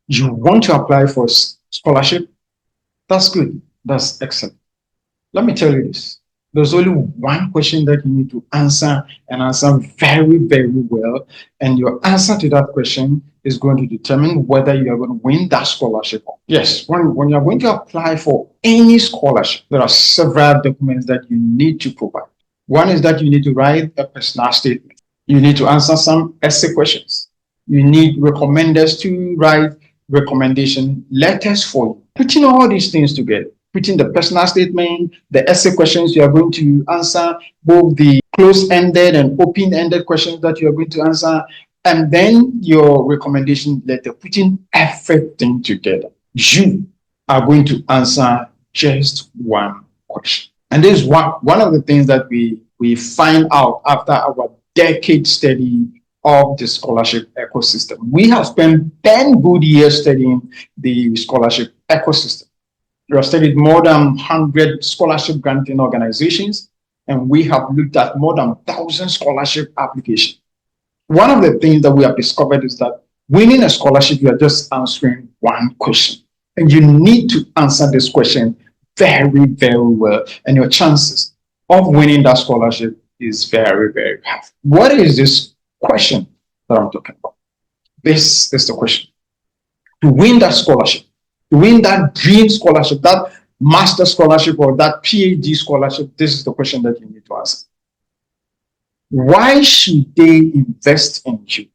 You want to apply for scholarship? That's good. That's excellent. Let me tell you this. There's only one question that you need to answer and answer very, very well. And your answer to that question is going to determine whether you are going to win that scholarship. Yes, when you're going to apply for any scholarship, there are several documents that you need to provide. One is that you need to write a personal statement. You need to answer some essay questions. You need recommenders to write recommendation letters for you. Putting all these things together, putting the personal statement, the essay questions you are going to answer, both the close-ended and open-ended questions that you are going to answer, and then your recommendation letter, putting everything together. You are going to answer just one question. And this is one of the things that we find out after our decade study of the scholarship ecosystem. We have spent 10 good years studying the scholarship ecosystem. We have studied more than 100 scholarship granting organizations, and we have looked at more than 1,000 scholarship applications. One of the things that we have discovered is that winning a scholarship, you are just answering one question. And you need to answer this question very, very well. And your chances of winning that scholarship is very, very high. What is this question that I'm talking about? This is the question. To win that scholarship, to win that dream scholarship, that master scholarship or that PhD scholarship, this is the question that you need to answer. Why should they invest in you?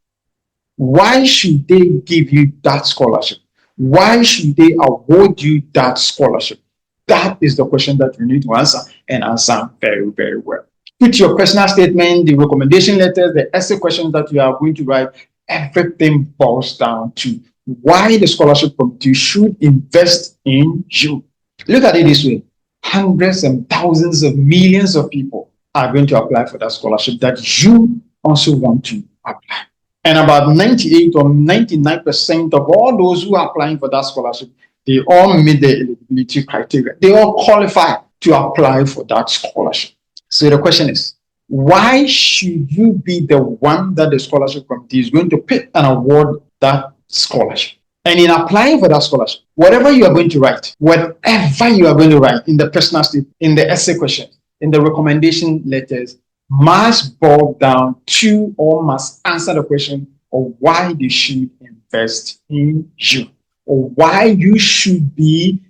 Why should they give you that scholarship? Why should they award you that scholarship? That is the question that you need to answer, and answer very, very well. Put your personal statement, the recommendation letters, the essay questions that you are going to write, everything boils down to why the scholarship committee should invest in you. Look at it this way. Hundreds and thousands of millions of people are going to apply for that scholarship that you also want to apply. And about 98 or 99% of all those who are applying for that scholarship, they all meet the eligibility criteria. They all qualify to apply for that scholarship. So the question is, why should you be the one that the scholarship committee is going to pick and award that scholarship? And in applying for that scholarship, whatever you are going to write, whatever you are going to write in the personal statement, in the essay questions, in the recommendation letters, must boil down to or must answer the question of why they should invest in you, or why you should be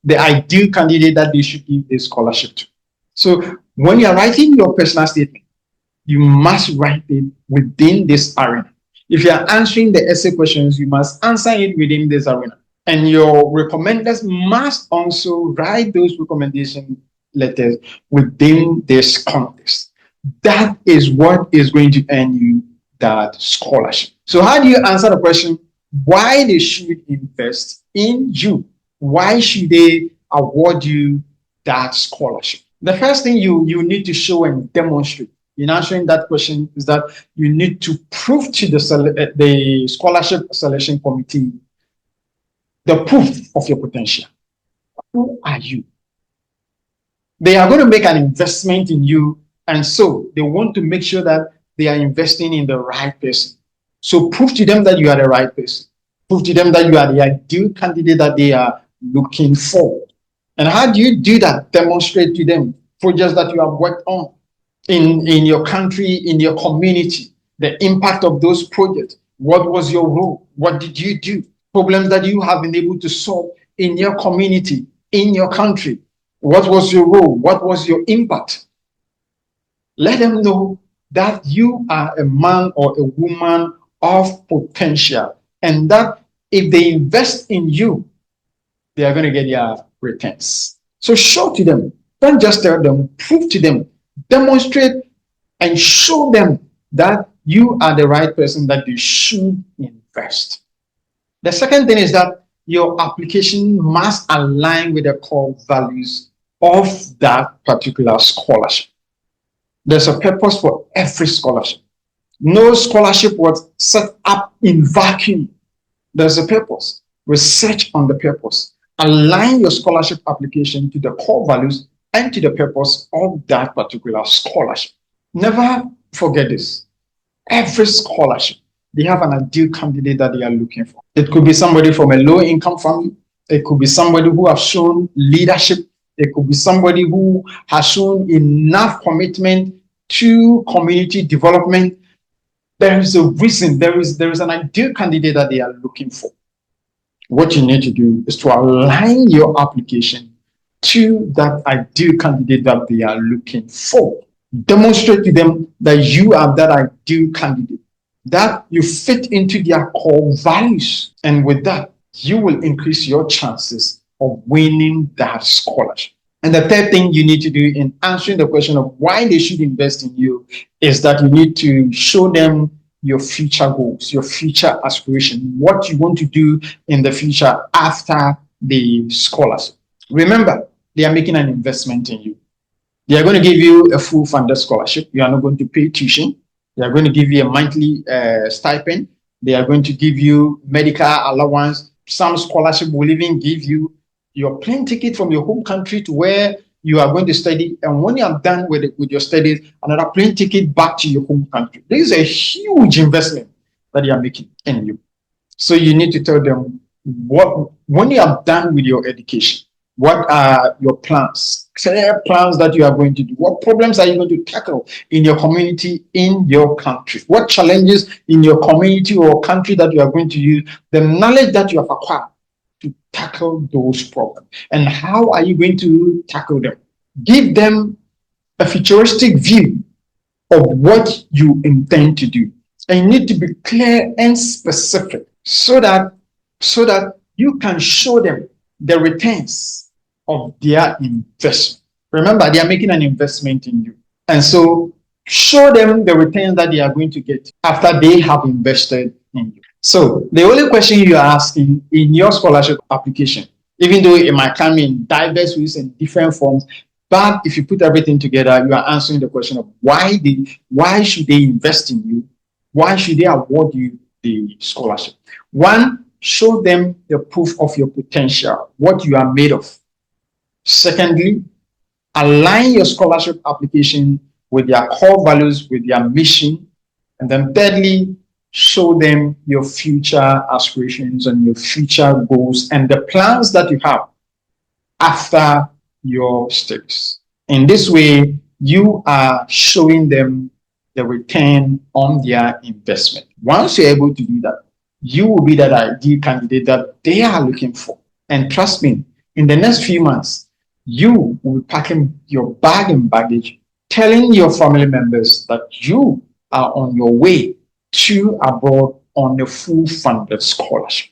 the ideal candidate that they should give a scholarship to. So when you are writing your personal statement, you must write it within this arena. If you are answering the essay questions, you must answer it within this arena. And your recommenders must also write those recommendation letters within this context. That is what is going to earn you that scholarship. So how do you answer the question, why they should invest in you? Why should they award you that scholarship? The first thing you need to show and demonstrate in answering that question is that you need to prove to the scholarship selection committee the proof of your potential. Who are you? They are going to make an investment in you, and so they want to make sure that they are investing in the right person. So prove to them that you are the right person. Prove to them that you are the ideal candidate that they are looking for. And how do you do that? Demonstrate to them projects that you have worked on in your country, in your community, the impact of those projects. What was your role? What did you do? Problems that you have been able to solve in your community, in your country. What was your role? What was your impact? Let them know that you are a man or a woman of potential, and that if they invest in you, they are going to get their returns. So show to them. Don't just tell them, prove to them, demonstrate and show them that you are the right person that they should invest. The second thing is that your application must align with the core values of that particular scholarship. There's a purpose for every scholarship. No scholarship was set up in vacuum. There's a purpose. Research on the purpose. Align your scholarship application to the core values and to the purpose of that particular scholarship. Never forget this. Every scholarship they have an ideal candidate that they are looking for. It could be somebody from a low income family. It could be somebody who has shown leadership. It could be somebody who has shown enough commitment to community development. There is a reason, there is an ideal candidate that they are looking for. What you need to do is to align your application to that ideal candidate that they are looking for. Demonstrate to them that you are that ideal candidate, that you fit into their core values. And with that, you will increase your chances of winning that scholarship. And the third thing you need to do in answering the question of why they should invest in you is that you need to show them your future goals, your future aspiration, what you want to do in the future after the scholarship. Remember, they are making an investment in you. They are going to give you a full funded scholarship. You are not going to pay tuition. They are going to give you a monthly stipend. They are going to give you medical allowance. Some scholarship will even give you your plane ticket from your home country to where you are going to study. And when you are done with your studies, another plane ticket back to your home country. This is a huge investment that they are making in you. So you need to tell them when you are done with your education, what are your plans? Clear plans that you are going to do. What problems are you going to tackle in your community, in your country? What challenges in your community or country that you are going to use? The knowledge that you have acquired to tackle those problems. And how are you going to tackle them? Give them a futuristic view of what you intend to do. And you need to be clear and specific so that you can show them the returns of their investment. Remember, they are making an investment in you. And so show them the returns that they are going to get after they have invested in you. So the only question you are asking in your scholarship application, even though it might come in diverse ways and different forms, but if you put everything together, you are answering the question of why should they invest in you? Why should they award you the scholarship? One, show them the proof of your potential, what you are made of. Secondly, align your scholarship application with their core values, with their mission. And then thirdly, show them your future aspirations and your future goals and the plans that you have after your studies. In this way, you are showing them the return on their investment. Once you're able to do that, you will be that ideal candidate that they are looking for. And trust me, in the next few months, you will be packing your bag and baggage, telling your family members that you are on your way to abroad on a full funded scholarship.